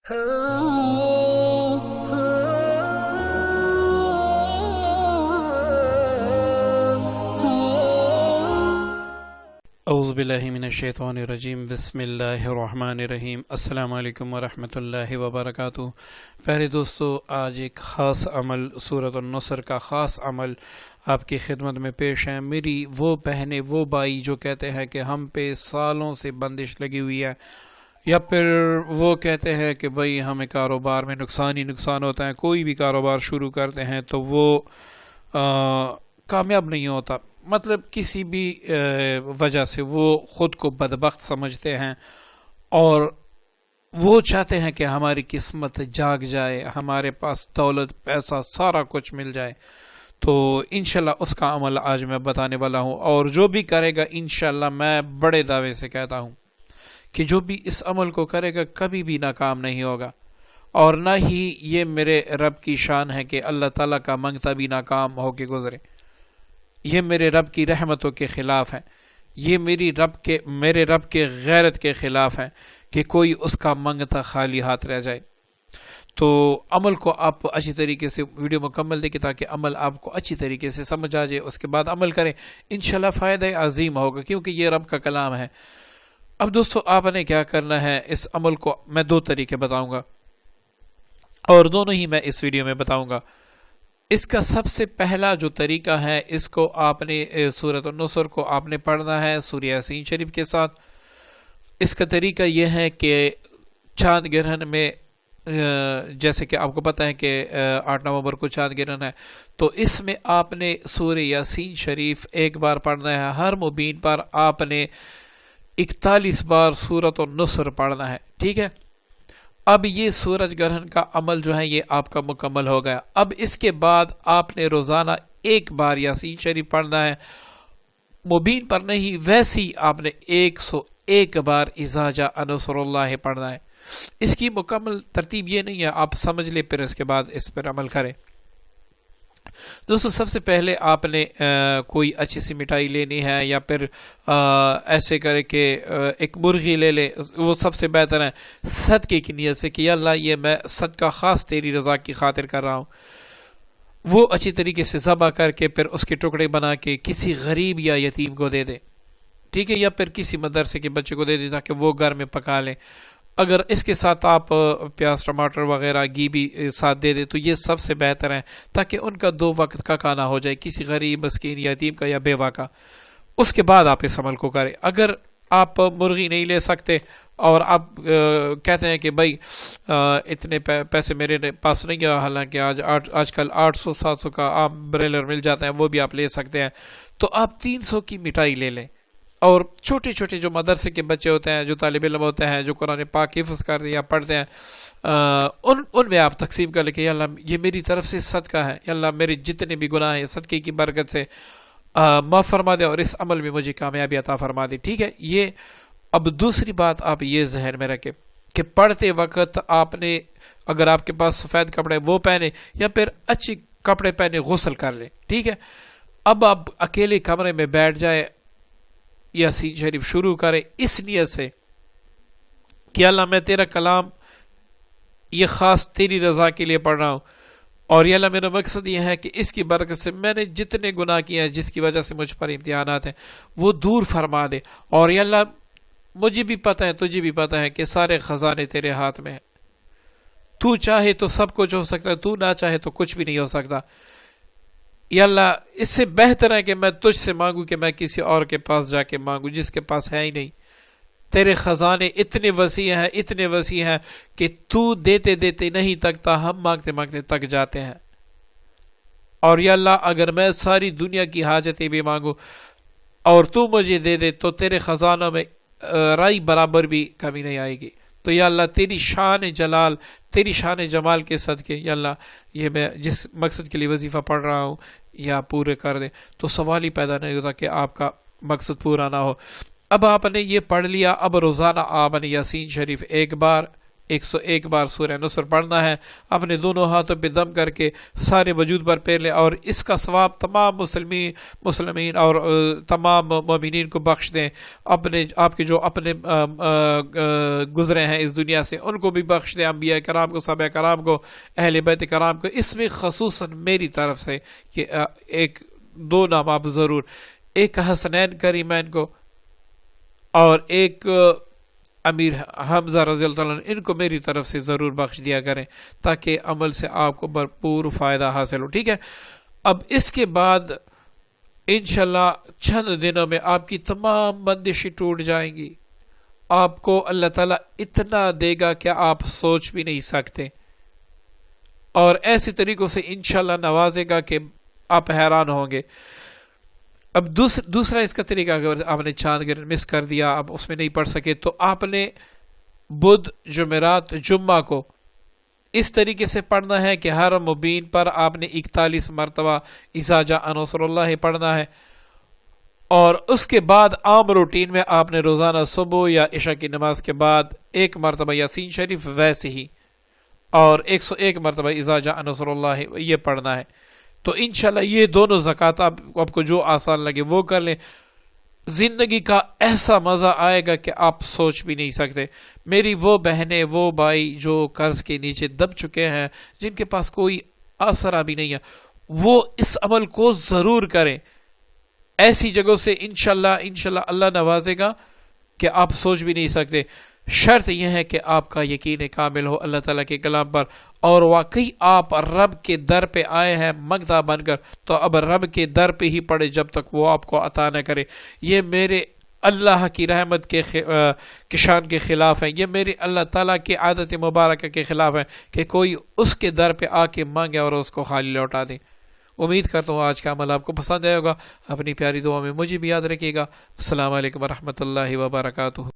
اعوذ باللہ من الشیطان الرجیم، بسم اللہ الرحمن الرحیم۔ السلام علیکم ورحمۃ اللہ وبرکاتہ۔ پہلے دوستو، آج ایک خاص عمل، سورۃ النصر کا خاص عمل آپ کی خدمت میں پیش ہے۔ میری وہ بہنیں، وہ بھائی جو کہتے ہیں کہ ہم پہ سالوں سے بندش لگی ہوئی ہے، یا پھر وہ کہتے ہیں کہ بھئی ہمیں کاروبار میں نقصان ہی نقصان ہوتا ہے، کوئی بھی کاروبار شروع کرتے ہیں تو وہ کامیاب نہیں ہوتا، مطلب کسی بھی وجہ سے وہ خود کو بدبخت سمجھتے ہیں اور وہ چاہتے ہیں کہ ہماری قسمت جاگ جائے، ہمارے پاس دولت پیسہ سارا کچھ مل جائے۔ تو انشاءاللہ اس کا عمل آج میں بتانے والا ہوں، اور جو بھی کرے گا انشاءاللہ میں بڑے دعوے سے کہتا ہوں کہ جو بھی اس عمل کو کرے گا کبھی بھی ناکام نہیں ہوگا، اور نہ ہی یہ میرے رب کی شان ہے کہ اللہ تعالیٰ کا منگتا بھی ناکام ہو کے گزرے۔ یہ میرے رب کی رحمتوں کے خلاف ہے، یہ میرے رب کے غیرت کے خلاف ہے کہ کوئی اس کا منگتا خالی ہاتھ رہ جائے۔ تو عمل کو آپ اچھی طریقے سے ویڈیو مکمل دیکھیں تاکہ عمل آپ کو اچھی طریقے سے سمجھ آ جائے، اس کے بعد عمل کریں، انشاءاللہ فائدہ عظیم ہوگا، کیونکہ یہ رب کا کلام ہے۔ اب دوستو، آپ نے کیا کرنا ہے، اس عمل کو میں دو طریقے بتاؤں گا اور دونوں ہی میں اس ویڈیو میں بتاؤں گا۔ اس کا سب سے پہلا جو طریقہ ہے، اس کو آپ نے سورۃ النصر کو آپ نے پڑھنا ہے سورہ یاسین شریف کے ساتھ۔ اس کا طریقہ یہ ہے کہ چاند گرہن میں، جیسے کہ آپ کو پتہ ہے کہ 8 نومبر کو چاند گرہن ہے، تو اس میں آپ نے سورہ یاسین شریف ایک بار پڑھنا ہے، ہر مبین پر آپ نے 41 بار سورۃ النصر پڑھنا ہے، ٹھیک ہے۔ اب یہ سورج گرہن کا عمل جو ہے یہ آپ کا مکمل ہو گیا۔ اب اس کے بعد آپ نے روزانہ ایک بار یاسین شریف پڑھنا ہے، مبین پر نہیں، ویسے ہی آپ نے 101 بار اذا جاء نصر اللہ پڑھنا ہے۔ اس کی مکمل ترتیب یہ نہیں ہے، آپ سمجھ لیں پھر اس کے بعد اس پر عمل کریں۔ دوستو، سب سے پہلے آپ نے کوئی اچھی سی مٹھائی لینی ہے، یا پھر ایسے کرے کہ ایک مرغی لے لے، وہ سب سے بہتر ہے، صدقے کی نیت سے کہ یا اللہ یہ میں صدقہ خاص تیری رضا کی خاطر کر رہا ہوں۔ وہ اچھی طریقے سے ذبح کر کے پھر اس کے ٹکڑے بنا کے کسی غریب یا یتیم کو دے دیں، ٹھیک ہے، یا پھر کسی مدرسے کے بچے کو دے دیں تاکہ وہ گھر میں پکا لیں۔ اگر اس کے ساتھ آپ پیاز ٹماٹر وغیرہ گھی بھی ساتھ دے دیں تو یہ سب سے بہتر ہے، تاکہ ان کا 2 وقت کا کھانا ہو جائے، کسی غریب مسکین یتیم کا یا بیوہ کا۔ اس کے بعد آپ اس عمل کو کریں۔ اگر آپ مرغی نہیں لے سکتے اور آپ کہتے ہیں کہ بھائی اتنے پیسے میرے پاس نہیں ہے، حالانکہ آج کل 800-700 کا عام بریلر مل جاتا ہے، وہ بھی آپ لے سکتے ہیں، تو آپ 300 کی مٹھائی لے لیں۔ اور چھوٹے چھوٹے جو مدرسے کے بچے ہوتے ہیں، جو طالب علم ہوتے ہیں، جو قرآن پاک حفظ کر رہے ہیں یا پڑھتے ہیں، ان میں آپ تقسیم کر لیں کہ یا اللہ یہ میری طرف سے صدقہ ہے، یا اللہ میرے جتنے بھی گناہ ہیں صدقے کی برکت سے معاف فرما دے اور اس عمل میں مجھے کامیابی عطا فرما دے، ٹھیک ہے۔ یہ اب دوسری بات آپ یہ ذہن میں رکھیں کہ پڑھتے وقت آپ نے، اگر آپ کے پاس سفید کپڑے وہ پہنے، یا پھر اچھے کپڑے پہنے، غسل کر لیں، ٹھیک ہے۔ اب آپ اکیلے کمرے میں بیٹھ جائے، یاسین شریف شروع کرے اس نیت سے کہ اللہ میں تیرا کلام یہ خاص تیری رضا کے لیے پڑھ رہا ہوں، اور یا اللہ میرا مقصد یہ ہے کہ اس کی برکت سے میں نے جتنے گناہ کیے ہیں، جس کی وجہ سے مجھ پر امتحانات ہیں، وہ دور فرما دے، اور یا اللہ مجھے بھی پتہ ہے، تجھے بھی پتہ ہے کہ سارے خزانے تیرے ہاتھ میں ہیں، تو چاہے تو سب کچھ ہو سکتا ہے، تو نہ چاہے تو کچھ بھی نہیں ہو سکتا۔ یا اللہ اس سے بہتر ہے کہ میں تجھ سے مانگوں کہ میں کسی اور کے پاس جا کے مانگوں جس کے پاس ہے ہی نہیں۔ تیرے خزانے اتنے وسیع ہیں کہ تو دیتے دیتے نہیں تکتا، ہم مانگتے مانگتے تک جاتے ہیں۔ اور یا اللہ اگر میں ساری دنیا کی حاجتیں بھی مانگوں اور تو مجھے دے دے تو تیرے خزانوں میں رائی برابر بھی کمی نہیں آئے گی۔ تو یا اللہ تیری شان جلال، تیری شان جمال کے صدقے یا اللہ یہ میں جس مقصد کے لیے وظیفہ پڑھ رہا ہوں یا پورے کر دے۔ تو سوال ہی پیدا نہیں ہوتا کہ آپ کا مقصد پورا نہ ہو۔ اب آپ نے یہ پڑھ لیا، اب روزانہ آپ نے یاسین شریف ایک بار 101 بار سورہ نصر پڑھنا ہے، اپنے دونوں ہاتھوں پہ دم کر کے سارے وجود پر پھیر لیں، اور اس کا ثواب تمام مسلمین اور تمام مومنین کو بخش دیں، آپ کے جو اپنے گزرے ہیں اس دنیا سے ان کو بھی بخش دیں، انبیاء کرام کو، صحابہ کرام کو، اہل بیت کرام کو، اس میں خصوصاً میری طرف سے یہ ایک دو نام آپ ضرور، ایک حسنین کریمین کو اور ایک امیر حمزہ رضی اللہ عنہ، ان کو میری طرف سے ضرور بخش دیا کریں تاکہ عمل سے آپ کو بھرپور فائدہ حاصل ہو، ٹھیک ہے۔ اب اس کے بعد انشاءاللہ چند دنوں میں آپ کی تمام بندشیں ٹوٹ جائیں گی، آپ کو اللہ تعالیٰ اتنا دے گا کہ آپ سوچ بھی نہیں سکتے، اور ایسے طریقوں سے انشاءاللہ نوازے گا کہ آپ حیران ہوں گے۔ اب دوسرا اس کا طریقہ، اگر آپ نے چاند گرہن مس کر دیا، اب اس میں نہیں پڑھ سکے، تو آپ نے بدھ، جمعرات، جمعہ کو اس طریقے سے پڑھنا ہے کہ ہر مبین پر آپ نے 41 مرتبہ اذا جاء نصر اللہ پڑھنا ہے، اور اس کے بعد عام روٹین میں آپ نے روزانہ صبح یا عشاء کی نماز کے بعد 1 مرتبہ یاسین شریف ویسے ہی، اور 101 مرتبہ اذا جاء نصر اللہ یہ پڑھنا ہے۔ تو انشاءاللہ یہ دونوں زکوٰۃ آپ کو جو آسان لگے وہ کر لیں، زندگی کا ایسا مزہ آئے گا کہ آپ سوچ بھی نہیں سکتے۔ میری وہ بہنیں، وہ بھائی جو قرض کے نیچے دب چکے ہیں، جن کے پاس کوئی آسرا بھی نہیں ہے، وہ اس عمل کو ضرور کریں، ایسی جگہوں سے انشاءاللہ اللہ نوازے گا کہ آپ سوچ بھی نہیں سکتے۔ شرط یہ ہے کہ آپ کا یقین کامل ہو اللہ تعالیٰ کے کلام پر، اور واقعی آپ رب کے در پہ آئے ہیں مانگتا بن کر، تو اب رب کے در پہ ہی پڑے جب تک وہ آپ کو عطا نہ کرے۔ یہ میرے اللہ کی رحمت کے شان کے خلاف ہے، یہ میری اللہ تعالیٰ کی عادت مبارکہ کے خلاف ہے کہ کوئی اس کے در پہ آ کے مانگے اور اس کو خالی لوٹا دے۔ امید کرتا ہوں آج کا عمل آپ کو پسند آئے ہوگا، اپنی پیاری دعا میں مجھے بھی یاد رکھیے گا۔ السلام علیکم ورحمۃ اللہ وبرکاتہ۔